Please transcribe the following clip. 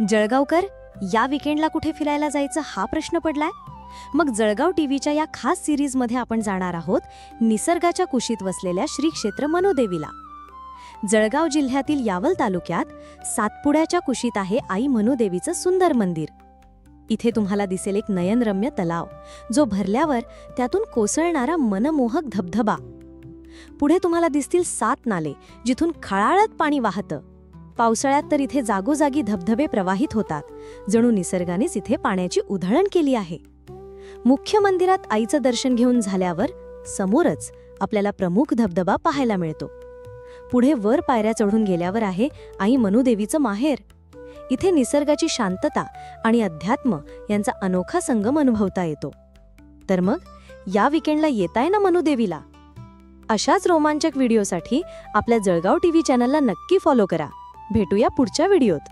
जळगावकर, या विकेंडला कुठे फिरायला जायचं हा प्रश्न पडलाय? मग जळगाव टीव्हीच्या या खास सिरीजमध्ये आपण जाणार आहोत निसर्गाच्या कुशीत वसलेल्या श्री क्षेत्र मनोदेवीला. जळगाव जिल्ह्यातील यावल तालुक्यात सातपुड्याच्या कुशीत आहे आई मनोदेवीचं सुंदर मंदिर. इथे तुम्हाला दिसेल एक नयनरम्य तलाव, जो भरल्यावर त्यातून कोसळणारा मनमोहक धबधबा. पुढे तुम्हाला दिसतील 7 नाले, जिथून खळाळत पाणी वाहतं. पावसाळ्यात तर इथे जागोजागी धबधबे प्रवाहित होतात, जणू निसर्गानेच इथे पाण्याची उधळण केली आहे. मुख्य मंदिरात आईचं दर्शन घेऊन झाल्यावर समोरच आपल्याला प्रमुख धबधबा पाहायला मिळतो. पुढे वर पायऱ्या चढून गेल्यावर आहे आई मनोदेवीचं माहेर. इथे निसर्गाची शांतता आणि अध्यात्म यांचा अनोखा संगम अनुभवता येतो. तर मग या विकेंडला येताय ना मनोदेवीला? अशाच रोमांचक व्हिडिओसाठी आपल्या जळगाव टीव्ही चॅनलला नक्की फॉलो करा. भेटूया पुढच्या व्हिडिओत.